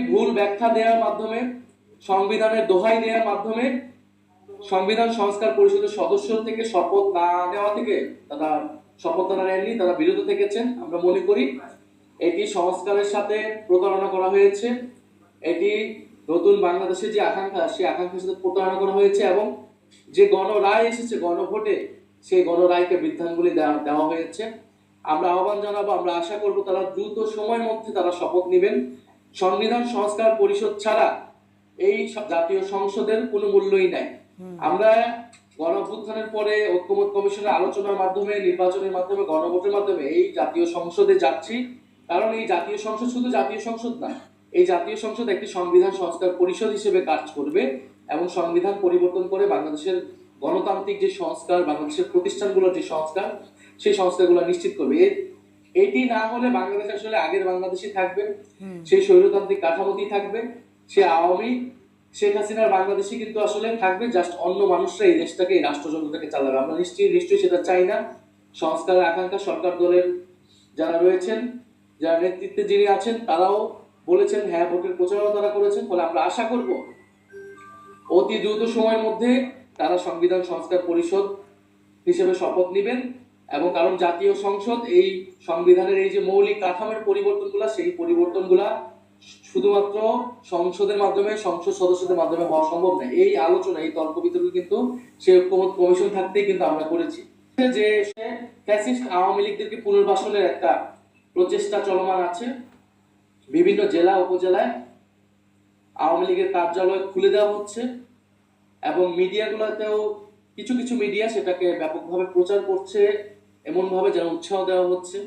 ভুল ব্যাখ্যা দেওয়ার মাধ্যমে, সংবিধানের দোহাই দেওয়ার মাধ্যমে সংবিধান সংস্কার পরিষদের সদস্য থেকে শপথ না নেওয়া থেকে তারা শপথ তারা নেননি, তারা বিরত থেকেছেন। আমরা মনে করি এটি সংস্কারের সাথে প্রতারণা করা হয়েছে, এটি নতুন বাংলাদেশের যে আকাঙ্ক্ষা সেই আকাঙ্ক্ষার সাথে প্রতারণা করা হয়েছে এবং যে গণরায় এসেছে গণভোটে সেই গণরায়কে বৃদ্ধাঙ্গুলি দেওয়া হয়েছে। আমরা আহ্বান জানাবো, আমরা আশা করব তারা দ্রুত সময়ের মধ্যে তারা শপথ নেবেন। সংবিধান সংস্কার পরিষদ ছাড়া এই জাতীয় সংসদের কোনো মূল্যই নাই। আমরা গণঅভ্যুত্থানের পরে ঐক্যমত কমিশনের আলোচনার মাধ্যমে, নির্বাচনের মাধ্যমে, গণভোটের মাধ্যমে এই জাতীয় সংসদে যাচ্ছি, কারণ এই জাতীয় সংসদ শুধু জাতীয় সংসদ না, এই জাতীয় সংসদ একটি সংবিধান সংস্কার পরিষদ হিসেবে কাজ করবে এবং সংবিধান পরিবর্তন করে বাংলাদেশের গণতান্ত্রিক যে সংস্কার, বাংলাদেশের প্রতিষ্ঠানগুলোর যে সংস্কার, সেই সংস্কারগুলো নিশ্চিত করবে। এটি না হলে বাংলাদেশ আসলে আগের বাংলাদেশই থাকবে, সেই স্বৈরতান্ত্রিক কাঠামোতেই থাকবে, সে আওয়ামী শেখ হাসিনার বাংলাদেশে কিন্তু আসলে থাকবে, জাস্ট অন্য মানুষরা এই দেশটাকে, এই রাষ্ট্রযন্ত্রটাকে চালাবে। আমরা নিশ্চয়ই সেটা চাই না। সংস্কারের আকাঙ্ক্ষা সরকার দলের যারা রয়েছেন, যারা নেতৃত্বে যিনি আছেন, তারাও বলেছেন, হ্যাঁ ভোটের প্রচারণা তারা করেছেন। ফলে আমরা আশা করব অতি দ্রুত সময়ের মধ্যে তারা সংবিধান সংস্কার পরিষদ হিসেবে শপথ নেবেন। এবং কারণ জাতীয় সংসদ এই সংবিধানের এই যে মৌলিক কাঠামোর পরিবর্তনগুলা, সেই পরিবর্তনগুলা শুধুমাত্র সংসদের মাধ্যমে, সংসদ সদস্যদের মাধ্যমে হওয়া সম্ভব নয়। এই আলোচনা, এই তর্ক বিতর্ক কিন্তু সেই ঐক্যমত কমিশন থাকতেই কিন্তু আমরা করেছি। যে ফ্যাসিস্ট আওয়ামী লীগদেরকে পুনর্বাসনের একটা প্রচেষ্টা চলমান আছে। বিভিন্ন জেলা উপজেলায় আওয়ামী লীগের কার্যালয় খুলে দেওয়া হচ্ছে এবং মিডিয়াগুলোতেও কিছু কিছু মিডিয়া সেটাকে ব্যাপকভাবে প্রচার করছে, এমন ভাবে যেন উৎসাহ দেওয়া হচ্ছে।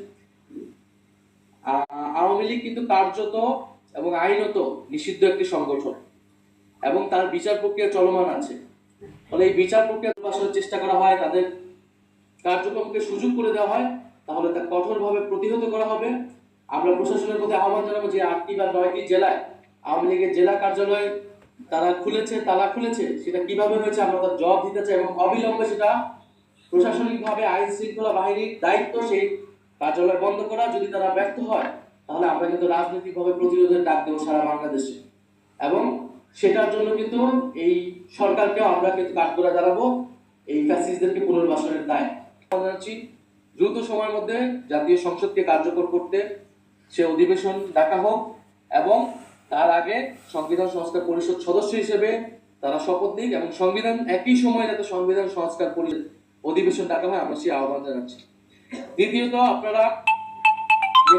আওয়ামী লীগ কিন্তু কার্যত এবং আইনত নিষিদ্ধ একটি সংগঠন এবং তার বিচার প্রক্রিয়া চলমান আছে। ফলে এই বিচার প্রক্রিয়া বাসানোর চেষ্টা করা হয়, তাদের কার্যক্রমকে সুযোগ করে দেওয়া হয়, তাহলে তা কঠোরভাবে প্রতিহত করা হবে। আমরা প্রশাসনের মধ্যে আহ্বান জানাবো যে 8টি বা 9টি জেলায় আওয়ামী লীগের জেলা কার্যালয় তারা তালা খুলেছে, সেটা কিভাবে হয়েছে আমরা তার জবাব দিতে চাই এবং অবিলম্বে সেটা প্রশাসনিকভাবে আইন শৃঙ্খলা বাহিনীর দায়িত্ব সেই কার্যালয় বন্ধ করা। যদি তারা ব্যর্থ হয় তাহলে আমরা কিন্তু রাজনৈতিকভাবে প্রতিরোধের ডাক দেবো সারা বাংলাদেশে এবং সেটার জন্য কিন্তু এই সরকারকেও আমরা কিন্তু কাঠগড়া দাঁড়াবো এই ফ্যাসিস্টদেরকে পুনর্বাসনের দায়। দ্রুত সময়ের মধ্যে জাতীয় সংসদকে কার্যকর করতে সে অধিবেশন ডাকা হোক এবং তার আগে সংবিধান সংস্কার পরিষদ সদস্য হিসেবে তারা শপথ নিক এবং সংবিধান একই সময় যাতে সংবিধান সংস্কার পরিষদ অধিবেশন ডাকা হয়, আমরা সেই আহ্বান জানাচ্ছি। দ্বিতীয়ত, আপনারা